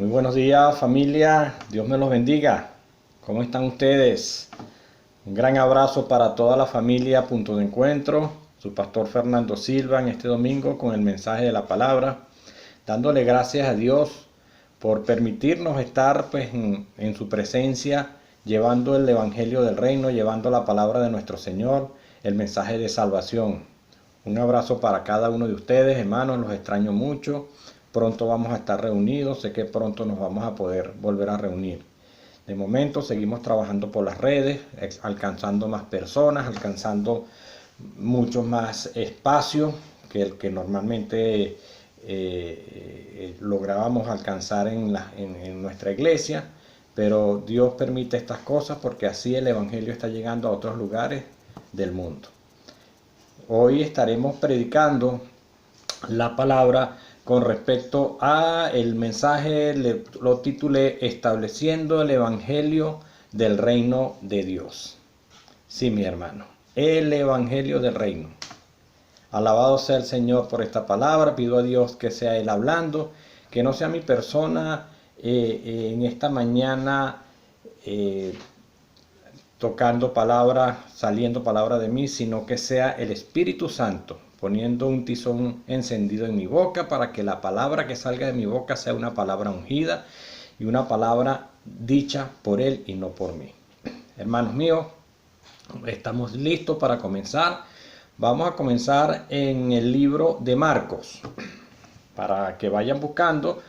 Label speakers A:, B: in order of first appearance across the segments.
A: Muy buenos días, familia. Dios me los bendiga. ¿Cómo están ustedes? Un gran abrazo para toda la familia Punto de Encuentro. Su pastor Fernando Silva en este domingo con el mensaje de la palabra, dándole gracias a Dios por permitirnos estar en su presencia, llevando el evangelio del reino, llevando la palabra de nuestro Señor, el mensaje de salvación. Un abrazo para cada uno de ustedes, hermanos, los extraño mucho. Pronto vamos a estar reunidos, sé que pronto nos vamos a poder volver a reunir. De momento seguimos trabajando por las redes, alcanzando más personas, alcanzando mucho más espacio que el que normalmente lográbamos alcanzar en nuestra iglesia, pero Dios permite estas cosas porque así el evangelio está llegando a otros lugares del mundo. Hoy estaremos predicando la palabra con respecto a el mensaje, lo titulé Estableciendo el Evangelio del Reino de Dios. Sí, mi hermano, el Evangelio del Reino. Alabado sea el Señor por esta palabra. Pido a Dios que sea Él hablando, que no sea mi persona en esta mañana tocando palabra, saliendo palabra de mí, sino que sea el Espíritu Santo poniendo un tizón encendido en mi boca para que la palabra que salga de mi boca sea una palabra ungida y una palabra dicha por Él y no por mí. Hermanos míos, estamos listos para comenzar. Vamos a comenzar en el libro de Marcos, para que vayan buscando,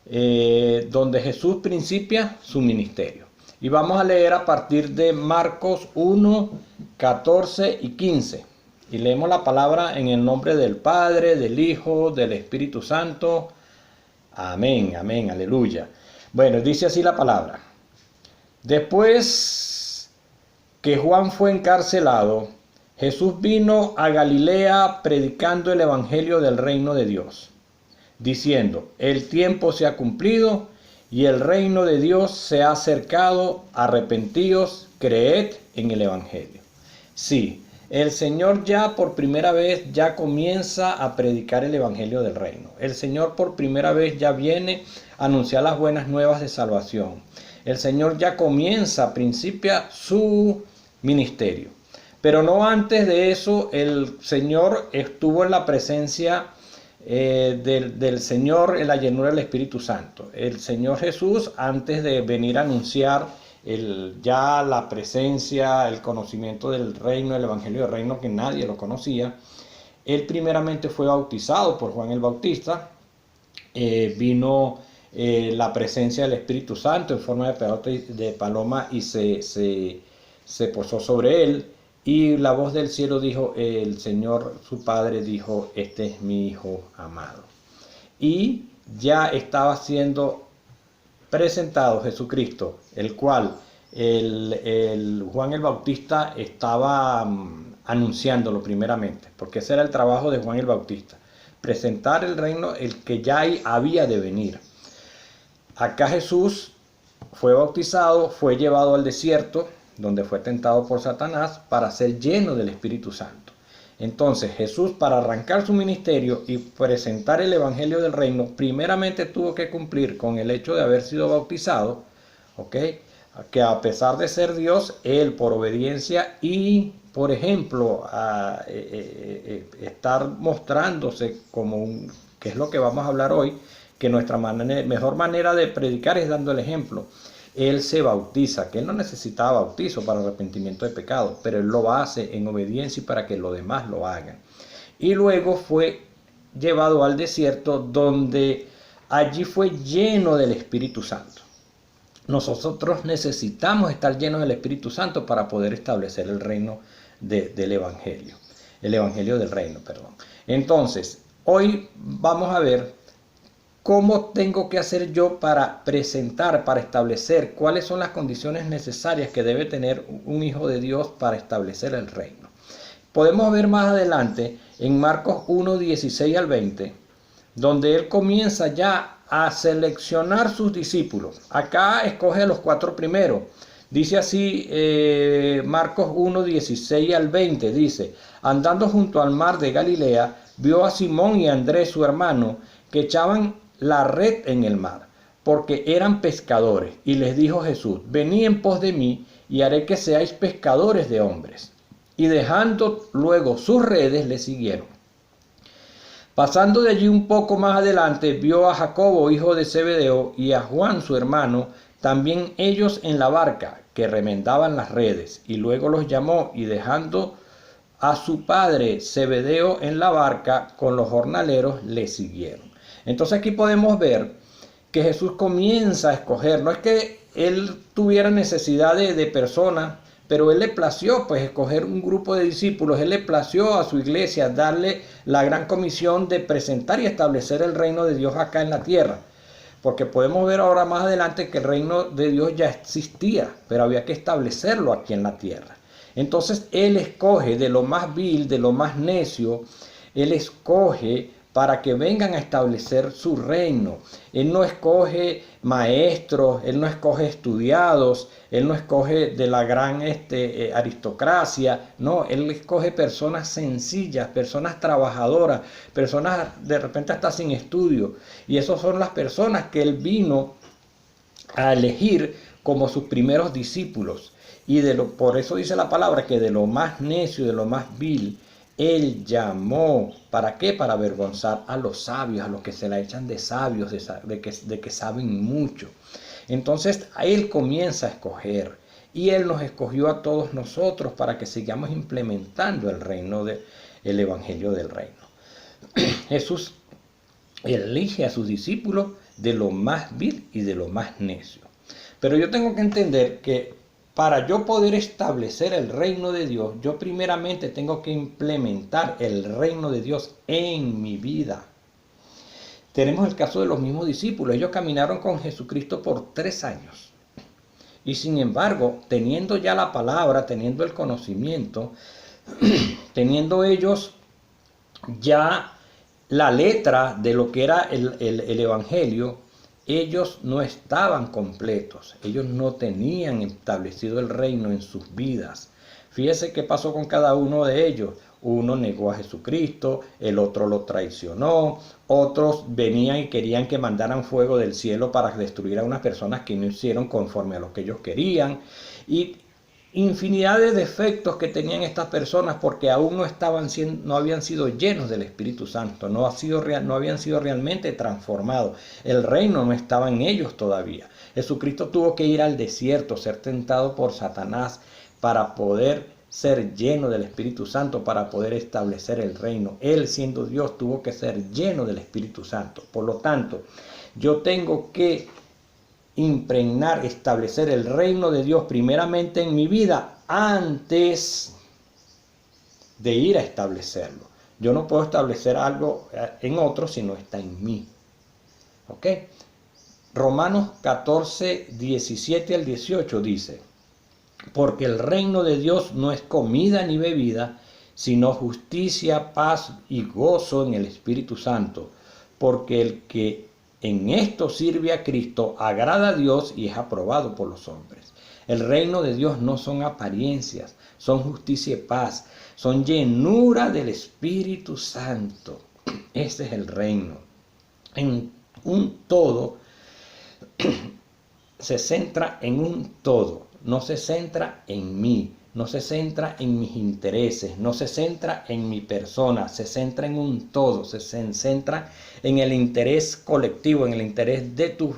A: donde Jesús principia su ministerio. Y vamos a leer a partir de Marcos 1, 14 y 15. Y leemos la palabra en el nombre del Padre, del Hijo, del Espíritu Santo. Amén, amén, aleluya. Bueno, dice así la palabra. Después que Juan fue encarcelado, Jesús vino a Galilea predicando el evangelio del reino de Dios, diciendo, el tiempo se ha cumplido y el reino de Dios se ha acercado, arrepentíos, creed en el evangelio. Sí, el Señor ya por primera vez ya comienza a predicar el evangelio del reino. El Señor por primera vez ya viene a anunciar las buenas nuevas de salvación. El Señor ya comienza, principia su ministerio. Pero no antes de eso, el Señor estuvo en la presencia del Señor en la llenura del Espíritu Santo. El Señor Jesús, antes de venir a anunciar ya la presencia, el conocimiento del reino, el evangelio del reino que nadie lo conocía, Él primeramente fue bautizado por Juan el Bautista, vino la presencia del Espíritu Santo en forma de paloma y se posó sobre Él, y la voz del cielo dijo, el Señor su Padre dijo, este es mi Hijo amado. Y ya estaba siendo presentado Jesucristo, el cual Juan el Bautista estaba anunciándolo primeramente, porque ese era el trabajo de Juan el Bautista, presentar el reino, el que ya había de venir. Acá Jesús fue bautizado, fue llevado al desierto, donde fue tentado por Satanás, para ser lleno del Espíritu Santo. Entonces Jesús, para arrancar su ministerio y presentar el evangelio del reino, primeramente tuvo que cumplir con el hecho de haber sido bautizado, que a pesar de ser Dios, Él por obediencia y por ejemplo estar mostrándose como que es lo que vamos a hablar hoy, que nuestra mejor manera de predicar es dando el ejemplo. Él se bautiza, que Él no necesitaba bautizo para arrepentimiento de pecado, pero Él lo hace en obediencia y para que los demás lo hagan. Y luego fue llevado al desierto, donde allí fue lleno del Espíritu Santo. Nosotros necesitamos estar llenos del Espíritu Santo para poder establecer el reino del Evangelio, el Evangelio del reino, perdón. Entonces, hoy vamos a ver ¿cómo tengo que hacer yo para presentar, para establecer cuáles son las condiciones necesarias que debe tener un hijo de Dios para establecer el reino? Podemos ver más adelante en Marcos 1, 16 al 20, donde él comienza ya a seleccionar sus discípulos. Acá escoge a los 4 primeros. Dice así Marcos 1, 16 al 20, dice, andando junto al mar de Galilea, vio a Simón y a Andrés su hermano, que echaban la red en el mar, porque eran pescadores. Y les dijo Jesús: venid en pos de mí, y haré que seáis pescadores de hombres. Y dejando luego sus redes, le siguieron. Pasando de allí un poco más adelante, vio a Jacobo, hijo de Zebedeo, y a Juan, su hermano, también ellos en la barca, que remendaban las redes. Y luego los llamó, y dejando a su padre Zebedeo en la barca con los jornaleros, le siguieron. Entonces aquí podemos ver que Jesús comienza a escoger. No es que él tuviera necesidad de personas, pero él le plació pues escoger un grupo de discípulos. Él le plació a su iglesia darle la gran comisión de presentar y establecer el reino de Dios acá en la tierra. Porque podemos ver ahora más adelante que el reino de Dios ya existía, pero había que establecerlo aquí en la tierra. Entonces él escoge de lo más vil, de lo más necio, él escoge para que vengan a establecer su reino. Él no escoge maestros, él no escoge estudiados, él no escoge de la gran aristocracia, no, él escoge personas sencillas, personas trabajadoras, personas de repente hasta sin estudio. Y esas son las personas que él vino a elegir como sus primeros discípulos. Y por eso dice la palabra que de lo más necio, de lo más vil, él llamó. ¿Para qué? Para avergonzar a los sabios, a los que se la echan de sabios, de que saben mucho. Entonces él comienza a escoger. Y él nos escogió a todos nosotros para que sigamos implementando el evangelio del reino. Jesús elige a sus discípulos de lo más vil y de lo más necio. Pero yo tengo que entender que para yo poder establecer el reino de Dios, yo primeramente tengo que implementar el reino de Dios en mi vida. Tenemos el caso de los mismos discípulos. Ellos caminaron con Jesucristo por 3 años. Y sin embargo, teniendo ya la palabra, teniendo el conocimiento, teniendo ellos ya la letra de lo que era el evangelio, ellos no estaban completos, ellos no tenían establecido el reino en sus vidas. Fíjese qué pasó con cada uno de ellos. Uno negó a Jesucristo, el otro lo traicionó, otros venían y querían que mandaran fuego del cielo para destruir a unas personas que no hicieron conforme a lo que ellos querían. Y infinidad de defectos que tenían estas personas porque aún no habían sido llenos del Espíritu Santo, no habían sido realmente transformados. El reino no estaba en ellos todavía. Jesucristo tuvo que ir al desierto, ser tentado por Satanás para poder ser lleno del Espíritu Santo, para poder establecer el reino. Él, siendo Dios, tuvo que ser lleno del Espíritu Santo. Por lo tanto, yo tengo que impregnar, establecer el reino de Dios primeramente en mi vida antes de ir a establecerlo. Yo no puedo establecer algo en otro si no está en mí. ¿Ok? Romanos 14, 17 al 18 dice: porque el reino de Dios no es comida ni bebida, sino justicia, paz y gozo en el Espíritu Santo. Porque el que en esto sirve a Cristo agrada a Dios y es aprobado por los hombres. El reino de Dios no son apariencias, son justicia y paz, son llenura del Espíritu Santo. Ese es el reino. En un todo, se centra en un todo, no se centra en mí, no se centra en mis intereses, no se centra en mi persona, se centra en un todo, se centra en el interés colectivo, en el interés de tu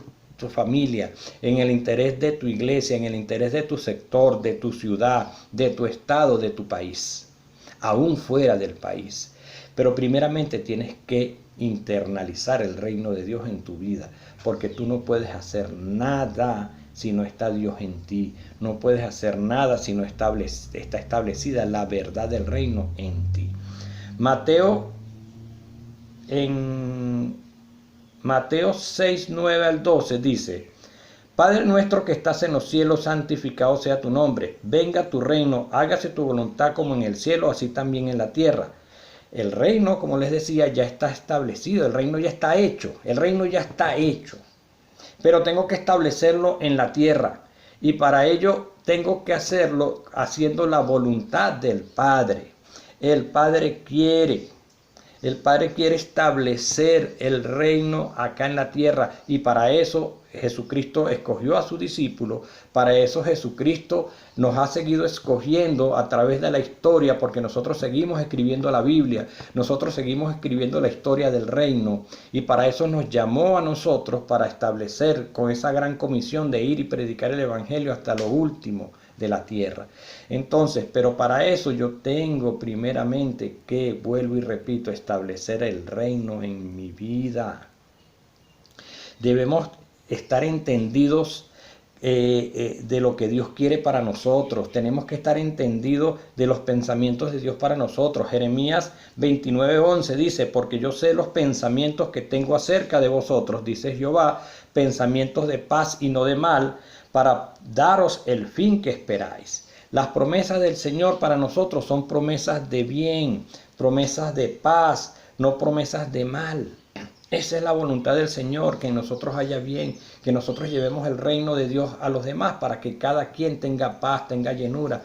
A: familia, en el interés de tu iglesia, en el interés de tu sector, de tu ciudad, de tu estado, de tu país, aún fuera del país. Pero primeramente tienes que internalizar el reino de Dios en tu vida, porque tú no puedes hacer nada si no está Dios en ti. No puedes hacer nada si no está establecida la verdad del reino en ti. En Mateo 6, 9 al 12 dice: Padre nuestro que estás en los cielos, santificado sea tu nombre. Venga tu reino, hágase tu voluntad como en el cielo, así también en la tierra. El reino, como les decía, ya está establecido, el reino ya está hecho, pero tengo que establecerlo en la tierra, y para ello tengo que hacerlo haciendo la voluntad del Padre. El Padre quiere, El Padre quiere establecer el reino acá en la tierra y para eso Jesucristo escogió a sus discípulos, para eso Jesucristo nos ha seguido escogiendo a través de la historia, porque nosotros seguimos escribiendo la Biblia, nosotros seguimos escribiendo la historia del reino y para eso nos llamó a nosotros para establecer con esa gran comisión de ir y predicar el Evangelio hasta lo último de la tierra. Entonces, pero para eso yo tengo primeramente que, vuelvo y repito, establecer el reino en mi vida. Debemos estar entendidos de lo que Dios quiere para nosotros. Tenemos que estar entendidos de los pensamientos de Dios para nosotros. Jeremías 29:11 dice, porque yo sé los pensamientos que tengo acerca de vosotros, dice Jehová, pensamientos de paz y no de mal, para daros el fin que esperáis. Las promesas del Señor para nosotros son promesas de bien, promesas de paz, no promesas de mal. Esa es la voluntad del Señor, que en nosotros haya bien, que nosotros llevemos el reino de Dios a los demás para que cada quien tenga paz, tenga llenura,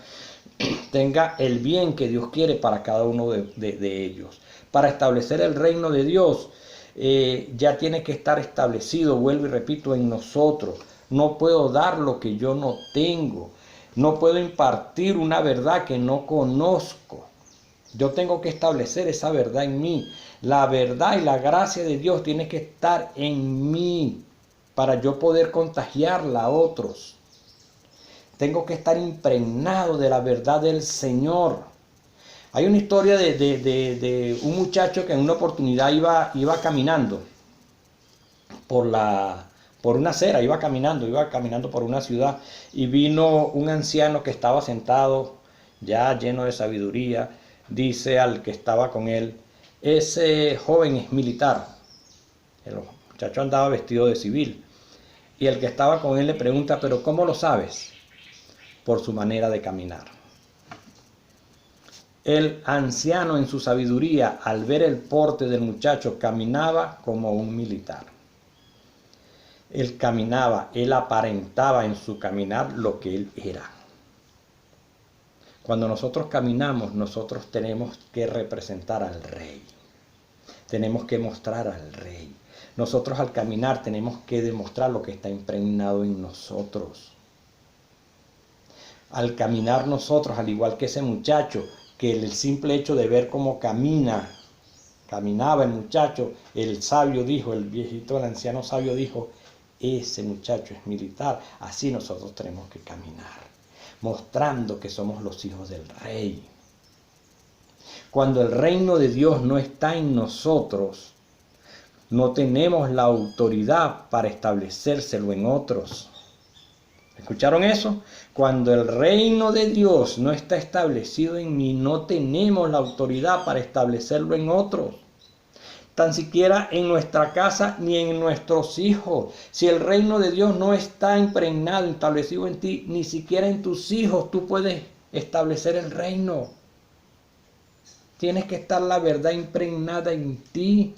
A: tenga el bien que Dios quiere para cada uno de ellos. Para establecer el reino de Dios ya tiene que estar establecido, vuelvo y repito, en nosotros. No puedo dar lo que yo no tengo. No puedo impartir una verdad que no conozco. Yo tengo que establecer esa verdad en mí. La verdad y la gracia de Dios tiene que estar en mí para yo poder contagiarla a otros. Tengo que estar impregnado de la verdad del Señor. Hay una historia de un muchacho que en una oportunidad iba caminando por una acera, iba caminando por una ciudad y vino un anciano que estaba sentado ya lleno de sabiduría. Dice al que estaba con él, ese joven es militar. El muchacho andaba vestido de civil y el que estaba con él le pregunta, pero ¿cómo lo sabes? Por su manera de caminar. El anciano en su sabiduría, al ver el porte del muchacho, caminaba como un militar. Él caminaba, él aparentaba en su caminar lo que él era. Cuando nosotros caminamos, nosotros tenemos que representar al Rey. Tenemos que mostrar al Rey. Nosotros al caminar tenemos que demostrar lo que está impregnado en nosotros. Al caminar nosotros, al igual que ese muchacho, que el simple hecho de ver cómo caminaba el muchacho, el sabio dijo, el viejito, el anciano sabio dijo, ese muchacho es militar, así nosotros tenemos que caminar, mostrando que somos los hijos del Rey. Cuando el reino de Dios no está en nosotros, no tenemos la autoridad para establecérselo en otros. ¿Escucharon eso? Cuando el reino de Dios no está establecido en mí, no tenemos la autoridad para establecerlo en otros. Tan siquiera en nuestra casa ni en nuestros hijos. Si el reino de Dios no está impregnado, establecido en ti, ni siquiera en tus hijos tú puedes establecer el reino. Tienes que estar la verdad impregnada en ti.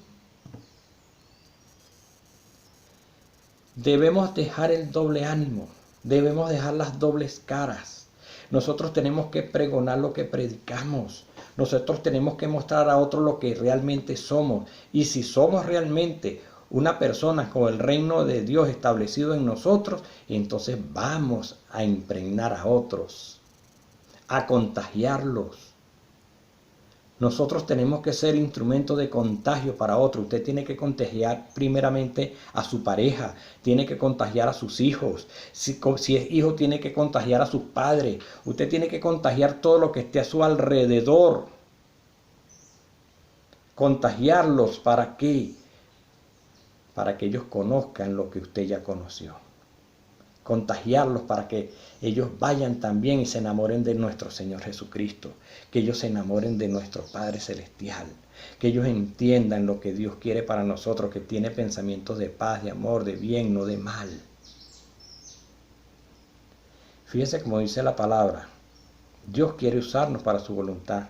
A: Debemos dejar el doble ánimo. Debemos dejar las dobles caras. Nosotros tenemos que pregonar lo que predicamos. Nosotros tenemos que mostrar a otros lo que realmente somos. Y si somos realmente una persona con el reino de Dios establecido en nosotros, entonces vamos a impregnar a otros, a contagiarlos. Nosotros tenemos que ser instrumento de contagio para otros. Usted tiene que contagiar primeramente a su pareja, tiene que contagiar a sus hijos. Si es hijo, tiene que contagiar a sus padres. Usted tiene que contagiar todo lo que esté a su alrededor. Contagiarlos, ¿para qué? Para que ellos conozcan lo que usted ya conoció. Contagiarlos para que ellos vayan también y se enamoren de nuestro Señor Jesucristo, que ellos se enamoren de nuestro Padre Celestial, que ellos entiendan lo que Dios quiere para nosotros, que tiene pensamientos de paz, de amor, de bien, no de mal. Fíjense como dice la palabra, Dios quiere usarnos para su voluntad,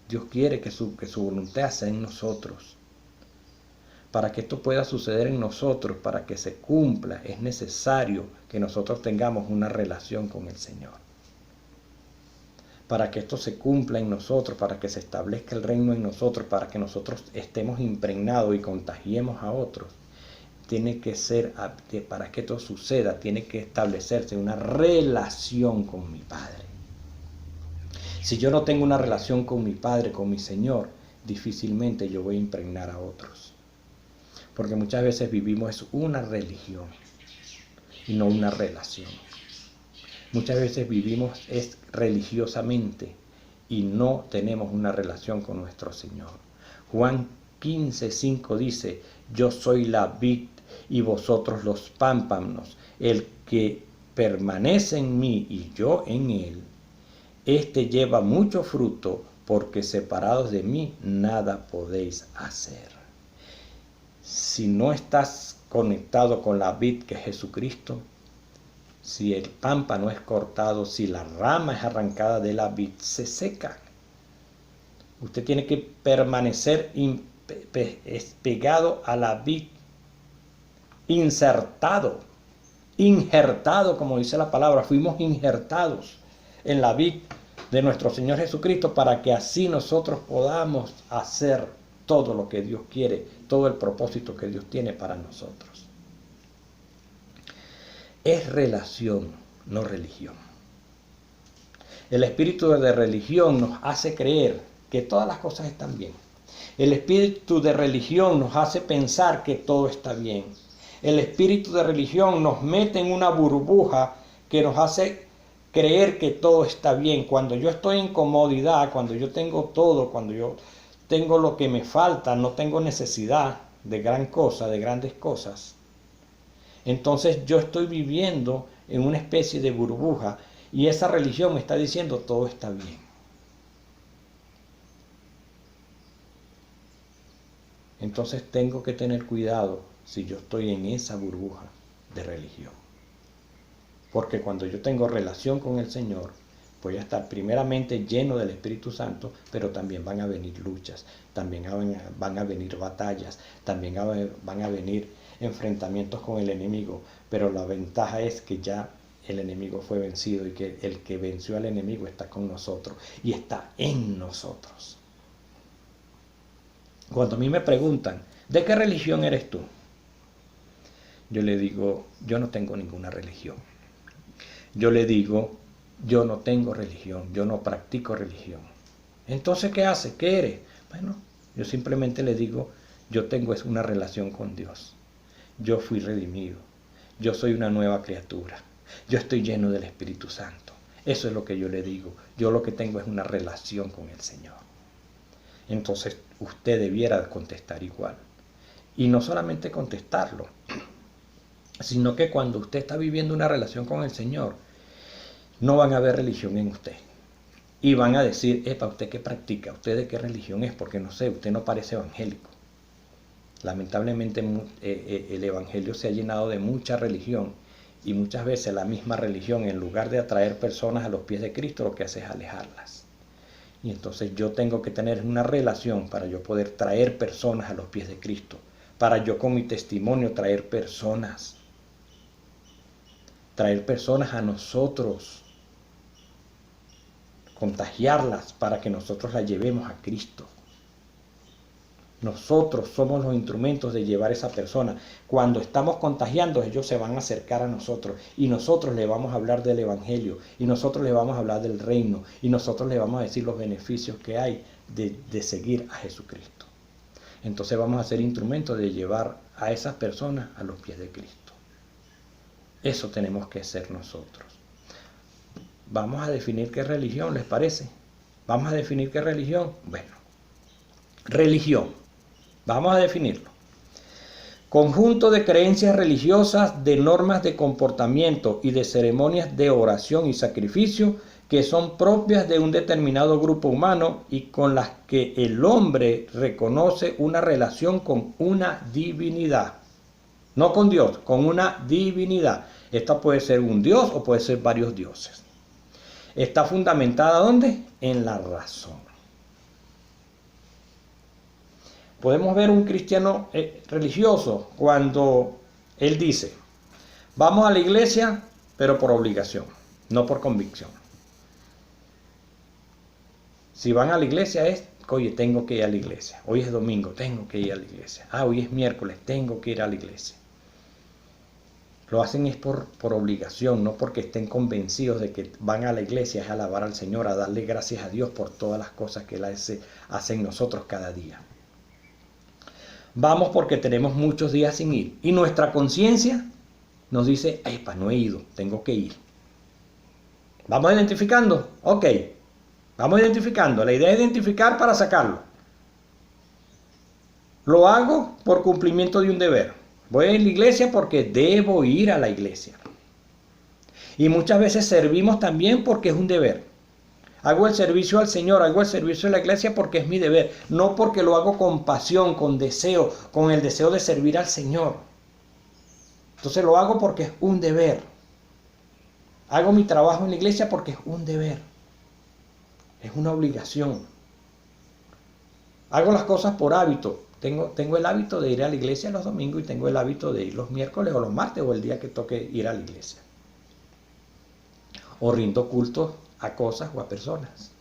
A: Dios quiere que su voluntad sea en nosotros. Para que esto pueda suceder en nosotros, para que se cumpla, es necesario que nosotros tengamos una relación con el Señor. para que esto se cumpla en nosotros, para que se establezca el reino en nosotros, para que nosotros estemos impregnados y contagiemos a otros, tiene que ser, para que esto suceda, tiene que establecerse una relación con mi Padre. Si yo no tengo una relación con mi Padre, con mi Señor, difícilmente yo voy a impregnar a otros. Porque muchas veces vivimos una religión y no una relación. Muchas veces vivimos religiosamente y no tenemos una relación con nuestro Señor. Juan 15:5 dice: yo soy la vid y vosotros los pámpanos. El que permanece en mí y yo en él, este lleva mucho fruto, porque separados de mí nada podéis hacer. Si no estás conectado con la vid que es Jesucristo, si el pámpano es cortado, si la rama es arrancada de la vid, se seca. Usted tiene que permanecer pegado a la vid, injertado, como dice la palabra. Fuimos injertados en la vid de nuestro Señor Jesucristo, para que así nosotros podamos hacer todo lo que Dios quiere, todo el propósito que Dios tiene para nosotros. Es relación, no religión. El espíritu de religión nos hace creer que todas las cosas están bien. El espíritu de religión nos hace pensar que todo está bien. El espíritu de religión nos mete en una burbuja que nos hace creer que todo está bien. Cuando yo estoy en comodidad, cuando yo tengo todo, cuando yo tengo lo que me falta, no tengo necesidad de gran cosa, de grandes cosas, entonces yo estoy viviendo en una especie de burbuja, y esa religión me está diciendo todo está bien. Entonces tengo que tener cuidado si yo estoy en esa burbuja de religión. Porque cuando yo tengo relación con el Señor, voy a estar primeramente lleno del Espíritu Santo, pero también van a venir luchas, también van a venir batallas, también van a venir enfrentamientos con el enemigo. Pero la ventaja es que ya el enemigo fue vencido, y que el que venció al enemigo está con nosotros y está en nosotros. Cuando a mí me preguntan, ¿de qué religión eres tú? Yo le digo, yo no tengo ninguna religión. Yo le digo, yo no tengo religión, yo no practico religión. Entonces, ¿qué hace? ¿Qué eres? Bueno, yo simplemente le digo, yo tengo una relación con Dios. Yo fui redimido. Yo soy una nueva criatura. Yo estoy lleno del Espíritu Santo. Eso es lo que yo le digo. Yo lo que tengo es una relación con el Señor. Entonces, usted debiera contestar igual. Y no solamente contestarlo, sino que cuando usted está viviendo una relación con el Señor, no van a ver religión en usted. Y van a decir, ¿usted qué practica? ¿Usted de qué religión es? Porque no sé, usted no parece evangélico. Lamentablemente el evangelio se ha llenado de mucha religión, y muchas veces la misma religión, en lugar de atraer personas a los pies de Cristo, lo que hace es alejarlas. Y entonces yo tengo que tener una relación para yo poder traer personas a los pies de Cristo, para yo con mi testimonio traer personas a nosotros, contagiarlas para que nosotros las llevemos a Cristo. Nosotros somos los instrumentos de llevar a esa persona. Cuando estamos contagiando, ellos se van a acercar a nosotros, y nosotros le vamos a hablar del evangelio, y nosotros le vamos a hablar del reino, y nosotros le vamos a decir los beneficios que hay de seguir a Jesucristo. Entonces vamos a ser instrumentos de llevar a esas personas a los pies de Cristo. Eso tenemos que hacer nosotros. Vamos a definir qué religión, ¿les parece? Vamos a definir qué religión. Bueno, religión. Vamos a definirlo. Conjunto de creencias religiosas, de normas de comportamiento y de ceremonias de oración y sacrificio que son propias de un determinado grupo humano y con las que el hombre reconoce una relación con una divinidad. No con Dios, con una divinidad. Esta puede ser un dios o puede ser varios dioses. Está fundamentada ¿dónde? En la razón. Podemos ver un cristiano religioso cuando él dice, vamos a la iglesia, pero por obligación, no por convicción. Si van a la iglesia es, oye, tengo que ir a la iglesia. Hoy es domingo, tengo que ir a la iglesia. Hoy es miércoles, tengo que ir a la iglesia. Lo hacen es por obligación, no porque estén convencidos de que van a la iglesia es a alabar al Señor, a darle gracias a Dios por todas las cosas que Él hace en nosotros cada día. Vamos porque tenemos muchos días sin ir. Y nuestra conciencia nos dice, epa, no he ido, tengo que ir. ¿Vamos identificando? Ok, vamos identificando. La idea es identificar para sacarlo. Lo hago por cumplimiento de un deber. Voy a la iglesia porque debo ir a la iglesia. Y muchas veces servimos también porque es un deber. Hago el servicio al Señor, hago el servicio a la iglesia porque es mi deber. No porque lo hago con pasión, con deseo, con el deseo de servir al Señor. Entonces lo hago porque es un deber. Hago mi trabajo en la iglesia porque es un deber. Es una obligación. Hago las cosas por hábito. Tengo el hábito de ir a la iglesia los domingos y tengo el hábito de ir los miércoles o los martes o el día que toque ir a la iglesia. O rindo culto a cosas o a personas.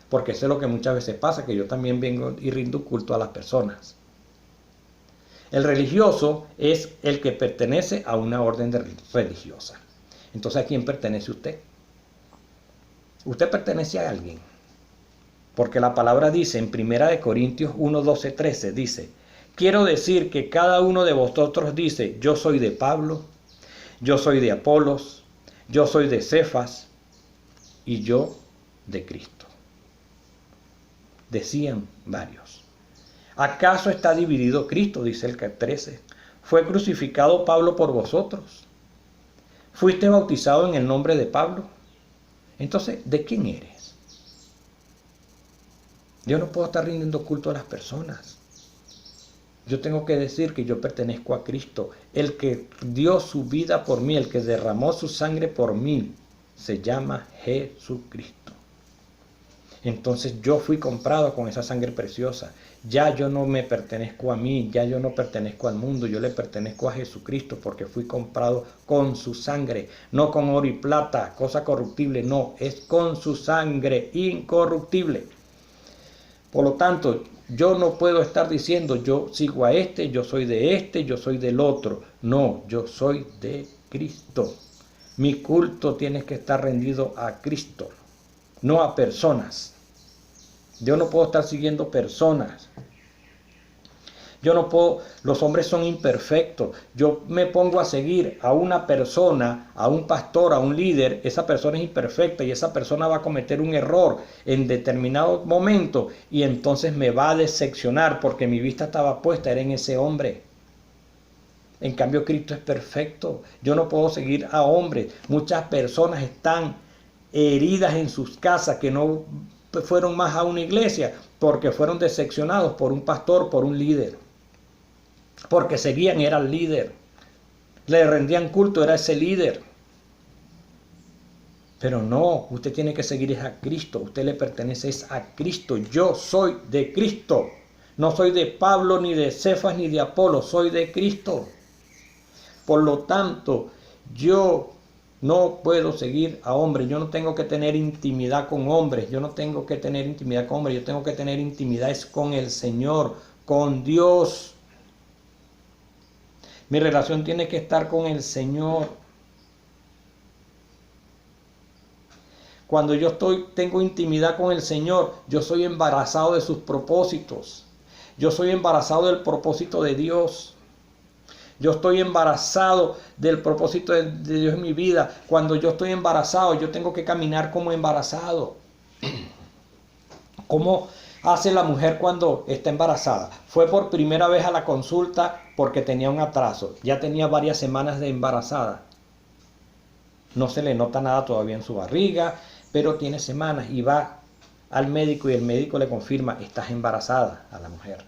A: Porque eso es lo que muchas veces pasa, que yo también vengo y rindo culto a las personas. El religioso es el que pertenece a una orden religiosa. Entonces, ¿a quién pertenece usted? Usted pertenece a alguien. Porque la palabra dice en 1 Corintios 1, 12, 13, dice, quiero decir que cada uno de vosotros dice, yo soy de Pablo, yo soy de Apolos, yo soy de Cefas y yo de Cristo. Decían varios. ¿Acaso está dividido Cristo? Dice el 13. ¿Fue crucificado Pablo por vosotros? ¿Fuiste bautizado en el nombre de Pablo? Entonces, ¿de quién eres? Yo no puedo estar rindiendo culto a las personas. Yo tengo que decir que yo pertenezco a Cristo. El que dio su vida por mí, el que derramó su sangre por mí, se llama Jesucristo. Entonces yo fui comprado con esa sangre preciosa. Ya yo no me pertenezco a mí, ya yo no pertenezco al mundo, yo le pertenezco a Jesucristo porque fui comprado con su sangre, no con oro y plata, cosa corruptible, no, es con su sangre incorruptible. Por lo tanto, yo no puedo estar diciendo yo sigo a este, yo soy de este, yo soy del otro. No, yo soy de Cristo. Mi culto tiene que estar rendido a Cristo, no a personas. Yo no puedo estar siguiendo personas. Yo no puedo, los hombres son imperfectos. Yo me pongo a seguir a una persona, a un pastor, a un líder. Esa persona es imperfecta y esa persona va a cometer un error en determinado momento y entonces me va a decepcionar porque mi vista estaba puesta, era en ese hombre. En cambio, Cristo es perfecto. Yo no puedo seguir a hombres. Muchas personas están heridas en sus casas que no fueron más a una iglesia porque fueron decepcionados por un pastor, por un líder. Porque seguían, era el líder. Le rendían culto, era ese líder. Pero no, usted tiene que seguir a Cristo. Usted le pertenece a Cristo. Yo soy de Cristo. No soy de Pablo, ni de Cefas, ni de Apolo. Soy de Cristo. Por lo tanto, yo no puedo seguir a hombres. Yo no tengo que tener intimidad con hombres. Yo no tengo que tener intimidad con hombres. Yo tengo que tener intimidad con el Señor, con Dios. Mi relación tiene que estar con el Señor. Cuando yo tengo intimidad con el Señor, yo soy embarazado de sus propósitos. Yo soy embarazado del propósito de Dios. Yo estoy embarazado del propósito de Dios en mi vida. Cuando yo estoy embarazado, yo tengo que caminar como embarazado. ¿Cómo hace la mujer cuando está embarazada? Fue por primera vez a la consulta porque tenía un atraso. Ya tenía varias semanas de embarazada. No se le nota nada todavía en su barriga, pero tiene semanas y va al médico y el médico le confirma, estás embarazada a la mujer.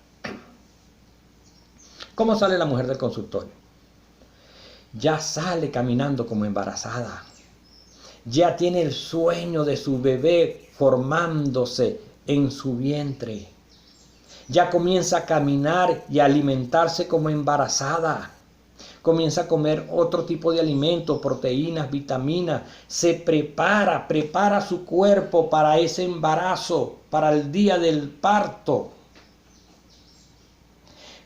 A: ¿Cómo sale la mujer del consultorio? Ya sale caminando como embarazada. Ya tiene el sueño de su bebé formándose en su vientre. Ya comienza a caminar y a alimentarse como embarazada. comienza a comer otro tipo de alimentos, proteínas, vitaminas, se prepara su cuerpo para ese embarazo, para el día del parto.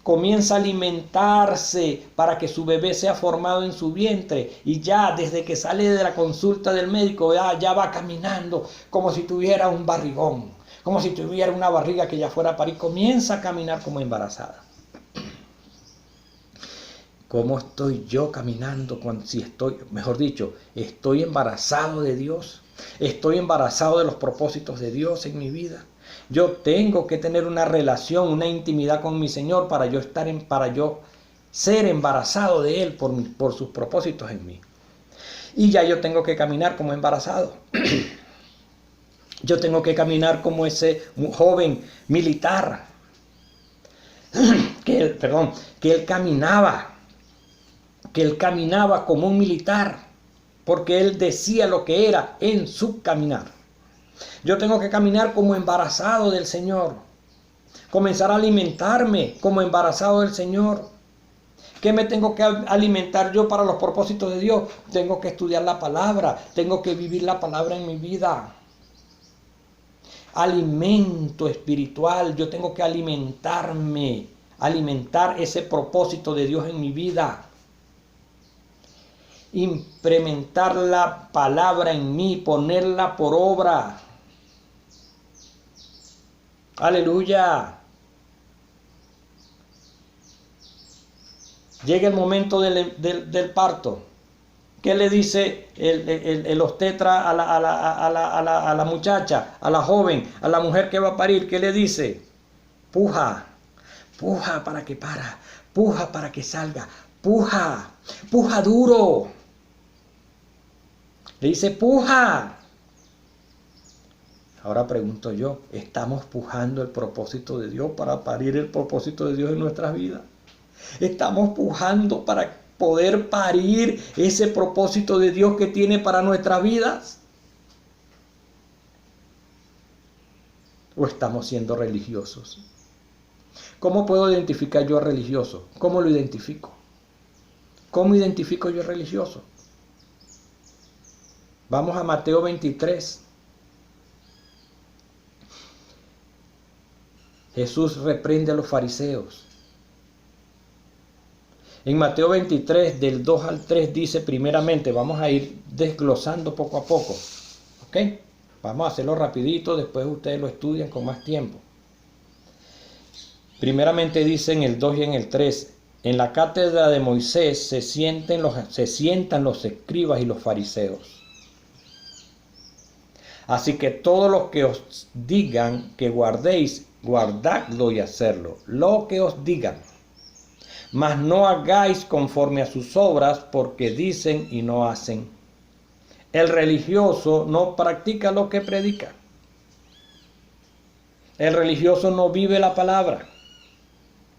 A: Comienza a alimentarse para que su bebé sea formado en su vientre y ya desde que sale de la consulta del médico ya va caminando como si tuviera un barrigón, como si tuviera una barriga que ya fuera a parir. Comienza a caminar como embarazada. ¿Cómo estoy yo caminando si estoy, mejor dicho, estoy embarazado de Dios? Estoy embarazado de los propósitos de Dios en mi vida. Yo tengo que tener una relación, una intimidad con mi Señor para yo ser embarazado de Él por sus propósitos en mí. Y ya yo tengo que caminar como embarazado. Yo tengo que caminar como ese joven militar que él caminaba como un militar, porque él decía lo que era en su caminar. Yo tengo que caminar como embarazado del Señor, comenzar a alimentarme como embarazado del Señor. ¿Qué me tengo que alimentar yo para los propósitos de Dios? Tengo que estudiar la palabra, tengo que vivir la palabra en mi vida. Alimento espiritual, yo tengo que alimentar ese propósito de Dios en mi vida. Implementar la palabra en mí, ponerla por obra. Aleluya. Llega el momento del parto. ¿Qué le dice el obstetra a la muchacha, a la joven, a la mujer que va a parir? ¿Qué le dice? Puja para que puja para que salga, puja duro. Le dice puja. Ahora pregunto yo, ¿estamos pujando el propósito de Dios para parir el propósito de Dios en nuestras vidas? ¿Estamos pujando para poder parir ese propósito de Dios que tiene para nuestras vidas? ¿O estamos siendo religiosos? ¿Cómo puedo identificar yo a religioso? ¿Cómo lo identifico? ¿Cómo identifico yo a religioso? Vamos a Mateo 23. Jesús reprende a los fariseos. En Mateo 23, del 2 al 3, dice primeramente, vamos a ir desglosando poco a poco. ¿Ok? Vamos a hacerlo rapidito, después ustedes lo estudian con más tiempo. Primeramente dice en el 2 y en el 3, en la cátedra de Moisés se sientan los escribas y los fariseos. Así que todo lo que os digan que guardéis, guardadlo y hacedlo, lo que os digan. Mas no hagáis conforme a sus obras, porque dicen y no hacen. El religioso no practica lo que predica. El religioso no vive la palabra.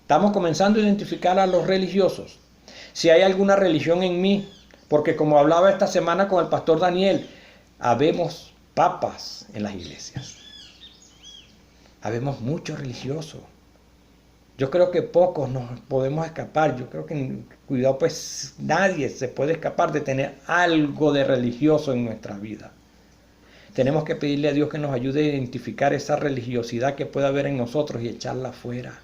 A: Estamos comenzando a identificar a los religiosos. Si hay alguna religión en mí, porque como hablaba esta semana con el pastor Daniel, habemos papas en las iglesias. Habemos muchos religiosos. Yo creo que pocos nos podemos escapar. Yo creo que, cuidado, pues nadie se puede escapar de tener algo de religioso en nuestra vida. Tenemos que pedirle a Dios que nos ayude a identificar esa religiosidad que pueda haber en nosotros y echarla fuera.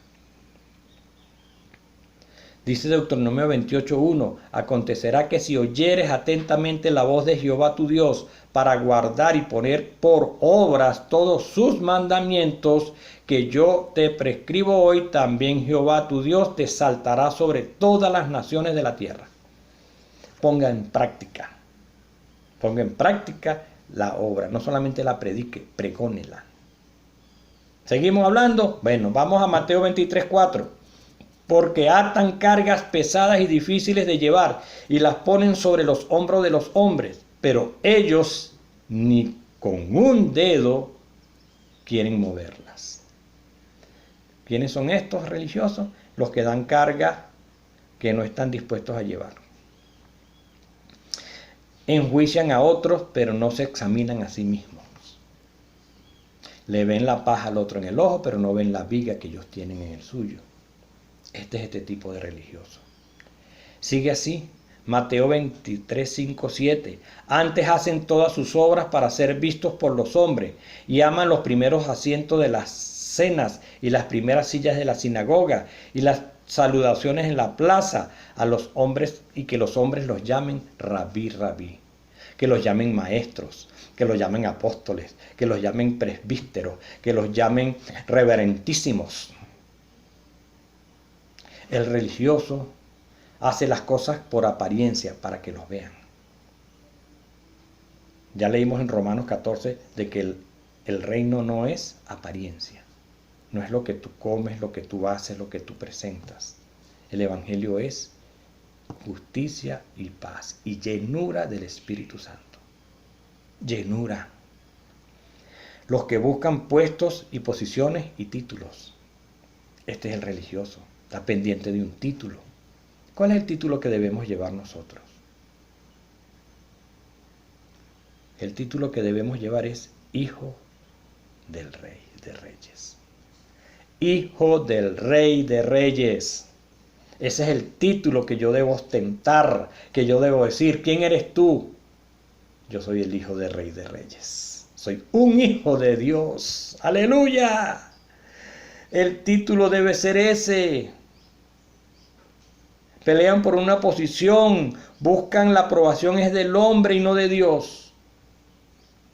A: Dice Deuteronomio 28:1, acontecerá que si oyeres atentamente la voz de Jehová tu Dios para guardar y poner por obras todos sus mandamientos que yo te prescribo hoy, también Jehová tu Dios te exaltará sobre todas las naciones de la tierra. Ponga en práctica la obra, no solamente la predique, pregónela. ¿Seguimos hablando? Bueno, vamos a Mateo 23:4. Porque atan cargas pesadas y difíciles de llevar y las ponen sobre los hombros de los hombres, pero ellos ni con un dedo quieren moverlas. ¿Quiénes son estos religiosos? Los que dan carga que no están dispuestos a llevar. Enjuician a otros, pero no se examinan a sí mismos. Le ven la paja al otro en el ojo, pero no ven la viga que ellos tienen en el suyo. Este es este tipo de religioso. Sigue así. Mateo 23, 5, 7. Antes hacen todas sus obras para ser vistos por los hombres y aman los primeros asientos de las cenas y las primeras sillas de la sinagoga y las saludaciones en la plaza a los hombres, y que los hombres los llamen rabí, rabí, que los llamen maestros, que los llamen apóstoles, que los llamen presbíteros, que los llamen reverentísimos. El religioso hace las cosas por apariencia, para que los vean. Ya leímos en Romanos 14 de que el reino no es apariencia. No es lo que tú comes, lo que tú haces, lo que tú presentas. El evangelio es justicia y paz y llenura del Espíritu Santo. Llenura. Los que buscan puestos y posiciones y títulos. Este es el religioso. Está pendiente de un título. ¿Cuál es el título que debemos llevar nosotros? El título que debemos llevar es Hijo del Rey de Reyes. Hijo del Rey de Reyes. Ese es el título que yo debo ostentar, que yo debo decir. ¿Quién eres tú? Yo soy el Hijo del Rey de Reyes. Soy un hijo de Dios. ¡Aleluya! El título debe ser ese. Pelean por una posición, buscan la aprobación es del hombre y no de Dios.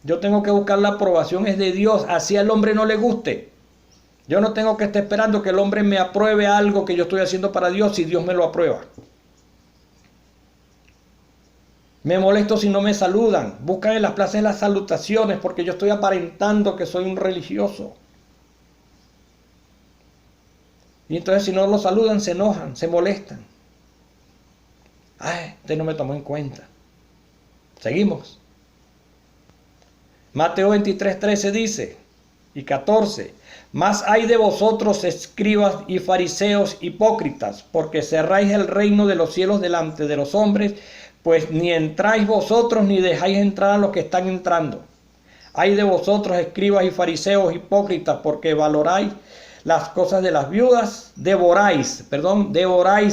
A: Yo tengo que buscar la aprobación es de Dios, así al hombre no le guste. Yo no tengo que estar esperando que el hombre me apruebe algo que yo estoy haciendo para Dios si Dios me lo aprueba. Me molesto si no me saludan. Buscan en las plazas las salutaciones porque yo estoy aparentando que soy un religioso. Y entonces si no lo saludan se enojan, se molestan. Ay, usted no me tomó en cuenta. Seguimos. Mateo 23, 13 dice, y 14. Mas hay de vosotros, escribas y fariseos hipócritas, porque cerráis el reino de los cielos delante de los hombres, pues ni entráis vosotros ni dejáis entrar a los que están entrando. Hay de vosotros, escribas y fariseos hipócritas, porque valoráis las cosas de las viudas, devoráis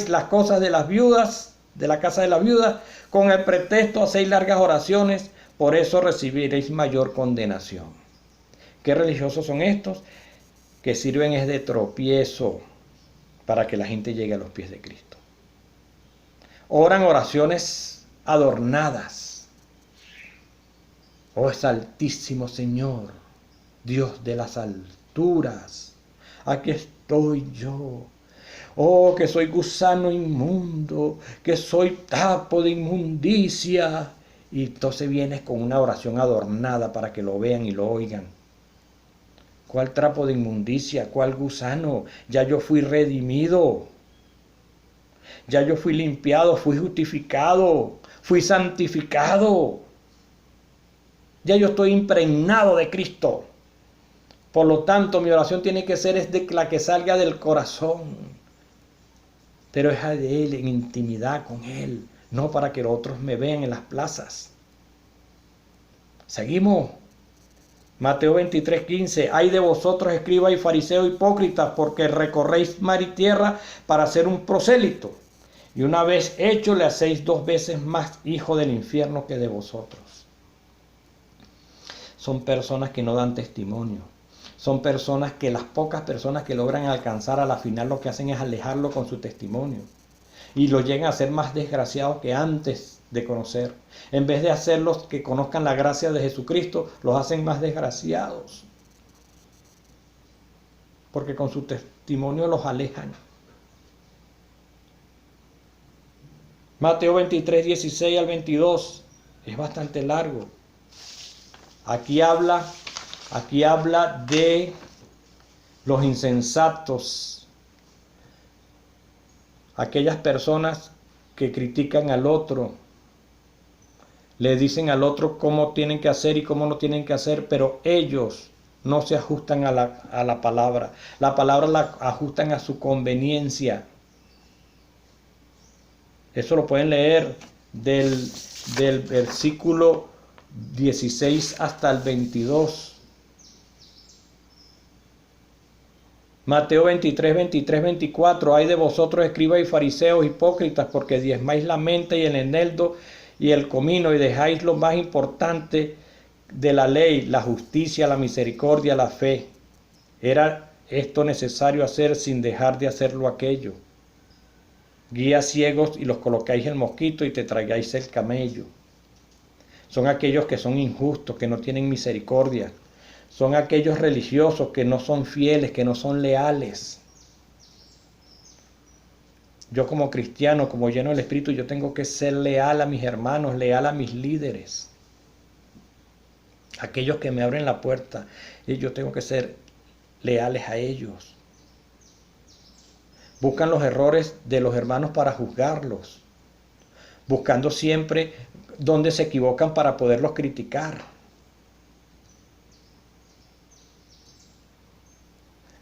A: las cosas de las viudas, de la casa de las viudas, con el pretexto hacéis largas oraciones, por eso recibiréis mayor condenación. ¿Qué religiosos son estos? Que sirven es de tropiezo para que la gente llegue a los pies de Cristo. Oran oraciones adornadas. Oh, es altísimo Señor, Dios de las alturas, aquí estoy yo. Oh, que soy gusano inmundo, que soy tapo de inmundicia. Y entonces vienes con una oración adornada para que lo vean y lo oigan. ¿Cuál trapo de inmundicia? ¿Cuál gusano? Ya yo fui redimido. Ya yo fui limpiado, fui justificado, fui santificado. Ya yo estoy impregnado de Cristo. Por lo tanto, mi oración tiene que ser es de la que salga del corazón. Pero es de Él, en intimidad con Él. No para que los otros me vean en las plazas. Seguimos. Mateo 23, 15. Ay de vosotros, escribas y fariseos hipócritas, porque recorréis mar y tierra para ser un prosélito. Y una vez hecho, le hacéis 2 veces más hijo del infierno que de vosotros. Son personas que no dan testimonio. Son personas que las pocas personas que logran alcanzar a la final lo que hacen es alejarlo con su testimonio. Y los llegan a ser más desgraciados que antes de conocer. En vez de hacerlos que conozcan la gracia de Jesucristo, los hacen más desgraciados. Porque con su testimonio los alejan. Mateo 23, 16 al 22 es bastante largo. Aquí habla de los insensatos. Aquellas personas que critican al otro, le dicen al otro cómo tienen que hacer y cómo no tienen que hacer, pero ellos no se ajustan a la palabra. La palabra la ajustan a su conveniencia. Eso lo pueden leer del versículo 16 hasta el 22. Mateo 23, 23, 24. Hay de vosotros, escribas y fariseos hipócritas, porque diezmáis la menta y el eneldo y el comino, y dejáis lo más importante de la ley, la justicia, la misericordia, la fe. Era esto necesario hacer sin dejar de hacerlo aquello. Guías ciegos y los colocáis el mosquito y te traigáis el camello. Son aquellos que son injustos, que no tienen misericordia. Son aquellos religiosos que no son fieles, que no son leales. Yo como cristiano, como lleno del Espíritu, yo tengo que ser leal a mis hermanos, leal a mis líderes. Aquellos que me abren la puerta, y yo tengo que ser leales a ellos. Buscan los errores de los hermanos para juzgarlos, buscando siempre donde se equivocan para poderlos criticar.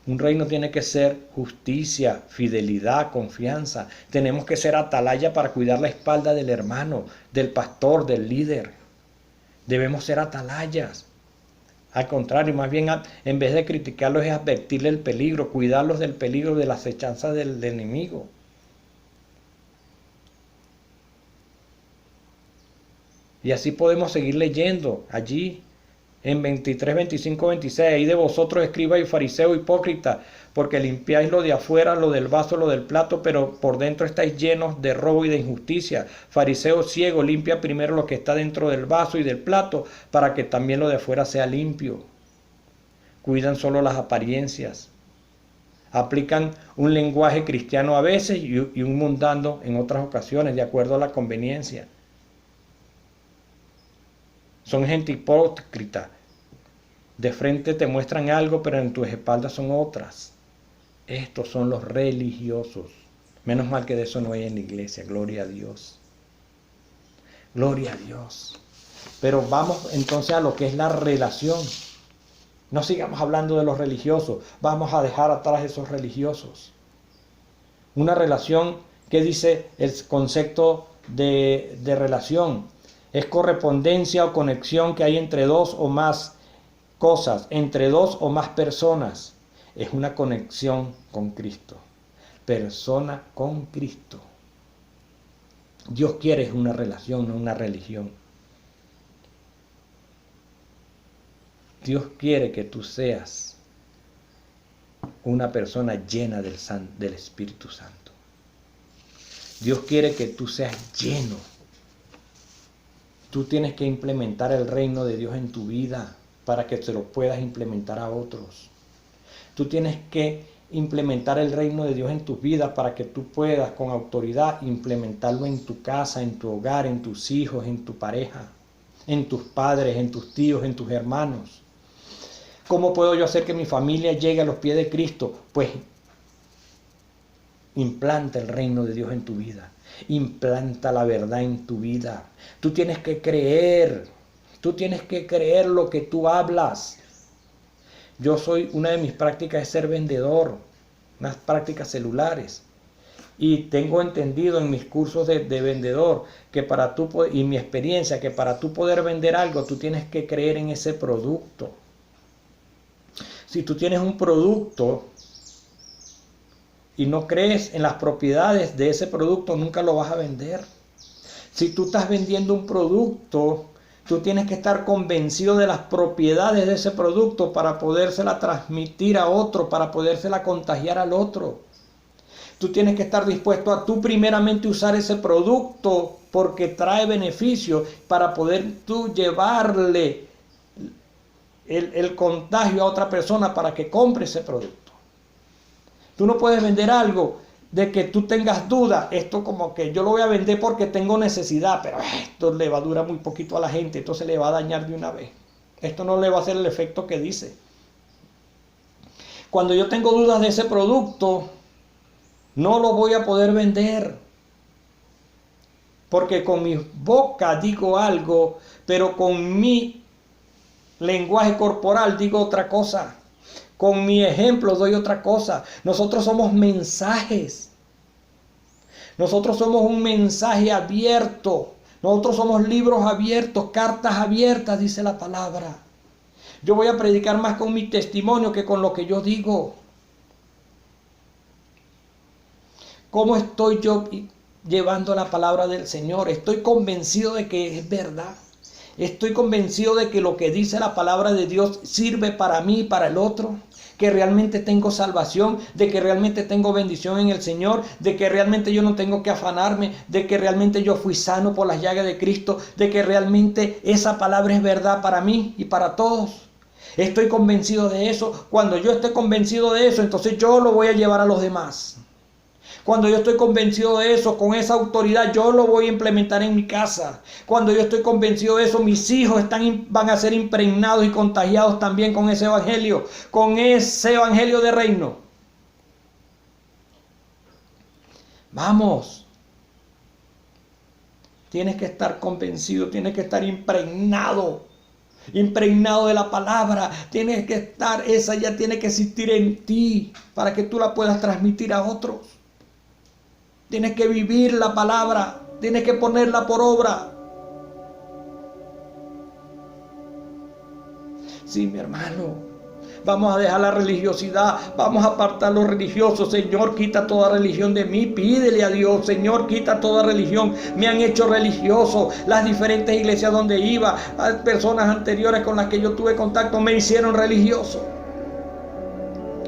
A: Un reino tiene que ser justicia, fidelidad, confianza. Tenemos que ser atalaya para cuidar la espalda del hermano, del pastor, del líder. Debemos ser atalayas. Al contrario, más bien en vez de criticarlos es advertirle el peligro, cuidarlos del peligro de la acechanza del enemigo. Y así podemos seguir leyendo allí en 23, 25, 26. Ahí de vosotros, escribas y fariseos hipócritas, porque limpiáis lo de afuera, lo del vaso, lo del plato, pero por dentro estáis llenos de robo y de injusticia. Fariseo ciego, limpia primero lo que está dentro del vaso y del plato, para que también lo de afuera sea limpio. Cuidan solo las apariencias. Aplican un lenguaje cristiano a veces y un mundano en otras ocasiones, de acuerdo a la conveniencia. Son gente hipócrita. De frente te muestran algo, pero en tus espaldas son otras. Estos son los religiosos. Menos mal que de eso no hay en la iglesia. Gloria a Dios. Gloria a Dios. Pero vamos entonces a lo que es la relación. No sigamos hablando de los religiosos. Vamos a dejar atrás esos religiosos. Una relación, ¿qué dice el concepto de relación? Es correspondencia o conexión que hay entre dos o más cosas, entre dos o más personas. Es una conexión con Cristo. Persona con Cristo. Dios quiere una relación, no una religión. Dios quiere que tú seas una persona llena del Espíritu Santo. Dios quiere que tú seas lleno. Tú tienes que implementar el reino de Dios en tu vida para que se lo puedas implementar a otros. Tú tienes que implementar el reino de Dios en tus vidas para que tú puedas con autoridad implementarlo en tu casa, en tu hogar, en tus hijos, en tu pareja, en tus padres, en tus tíos, en tus hermanos. ¿Cómo puedo yo hacer que mi familia llegue a los pies de Cristo? Pues implanta el reino de Dios en tu vida. Implanta la verdad en tu vida. Tú tienes que creer. Tú tienes que creer lo que tú hablas. Una de mis prácticas es ser vendedor. Unas prácticas celulares. Y tengo entendido en mis cursos de vendedor que y mi experiencia, que para tú poder vender algo, tú tienes que creer en ese producto. Si tú tienes un producto y no crees en las propiedades de ese producto, nunca lo vas a vender. Si tú estás vendiendo un producto, tú tienes que estar convencido de las propiedades de ese producto para podérsela transmitir a otro, para podérsela contagiar al otro. Tú tienes que estar dispuesto a tú primeramente usar ese producto porque trae beneficio para poder tú llevarle el contagio a otra persona para que compre ese producto. Tú no puedes vender algo de que tú tengas duda. Esto como que yo lo voy a vender porque tengo necesidad, pero esto le va a durar muy poquito a la gente, esto se le va a dañar de una vez. Esto no le va a hacer el efecto que dice. Cuando yo tengo dudas de ese producto, no lo voy a poder vender. Porque con mi boca digo algo, pero con mi lenguaje corporal digo otra cosa. Con mi ejemplo doy otra cosa. Nosotros somos mensajes. Nosotros somos un mensaje abierto. Nosotros somos libros abiertos, cartas abiertas, dice la palabra. Yo voy a predicar más con mi testimonio que con lo que yo digo. ¿Cómo estoy yo llevando la palabra del Señor? Estoy convencido de que es verdad. Estoy convencido de que lo que dice la palabra de Dios sirve para mí y para el otro. Que realmente tengo salvación, de que realmente tengo bendición en el Señor, de que realmente yo no tengo que afanarme, de que realmente yo fui sano por las llagas de Cristo, de que realmente esa palabra es verdad para mí y para todos. Estoy convencido de eso. Cuando yo esté convencido de eso, entonces yo lo voy a llevar a los demás. Cuando yo estoy convencido de eso, con esa autoridad, yo lo voy a implementar en mi casa. Cuando yo estoy convencido de eso, mis hijos van a ser impregnados y contagiados también con ese evangelio de reino. Vamos. Tienes que estar convencido, tienes que estar impregnado de la palabra. Tienes que estar, esa ya tiene que existir en ti para que tú la puedas transmitir a otros. Tienes que vivir la palabra, tienes que ponerla por obra. Sí, mi hermano, vamos a dejar la religiosidad, vamos a apartar los religiosos. Señor, quita toda religión de mí, pídele a Dios. Señor, quita toda religión. Me han hecho religioso. Las diferentes iglesias donde iba, personas anteriores con las que yo tuve contacto, me hicieron religioso.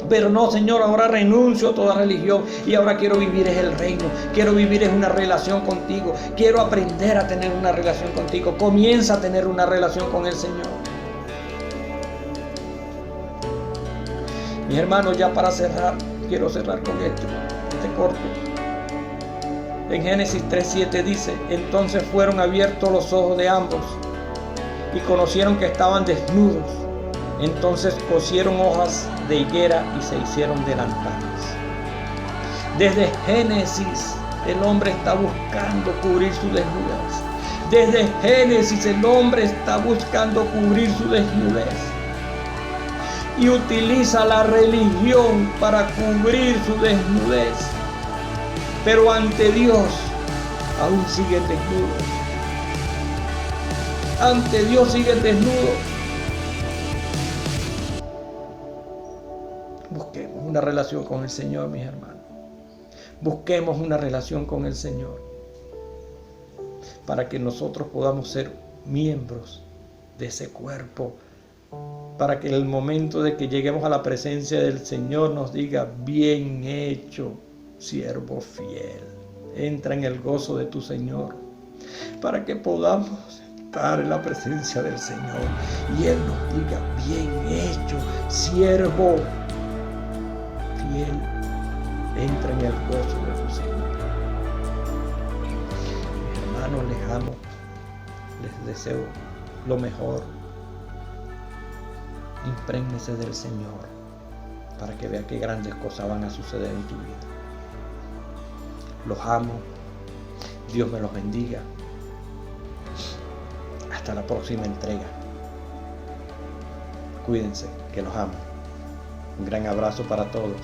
A: Pero no, Señor, ahora renuncio a toda religión y ahora quiero vivir es el reino. Quiero vivir es una relación contigo. Quiero aprender a tener una relación contigo. Comienza a tener una relación con el Señor. Mis hermanos, ya para cerrar, quiero cerrar con este corto. En Génesis 3:7 dice: entonces fueron abiertos los ojos de ambos y conocieron que estaban desnudos. Entonces cosieron hojas de higuera y se hicieron delantales. Desde Génesis el hombre está buscando cubrir su desnudez. Desde Génesis el hombre está buscando cubrir su desnudez. Y utiliza la religión para cubrir su desnudez. Pero ante Dios aún siguen desnudos. Ante Dios siguen desnudos. Busquemos una relación con el Señor, mis hermanos. Busquemos una relación con el Señor para que nosotros podamos ser miembros de ese cuerpo, para que en el momento de que lleguemos a la presencia del Señor nos diga: bien hecho, siervo fiel, entra en el gozo de tu Señor, para que podamos estar en la presencia del Señor y Él nos diga: bien hecho, siervo fiel, entra en el gozo de tu Señor. Mis hermanos lejanos, les deseo lo mejor. Imprégnese del Señor para que vea qué grandes cosas van a suceder en tu vida. Los amo. Dios me los bendiga. Hasta la próxima entrega. Cuídense, que los amo. Un gran abrazo para todos.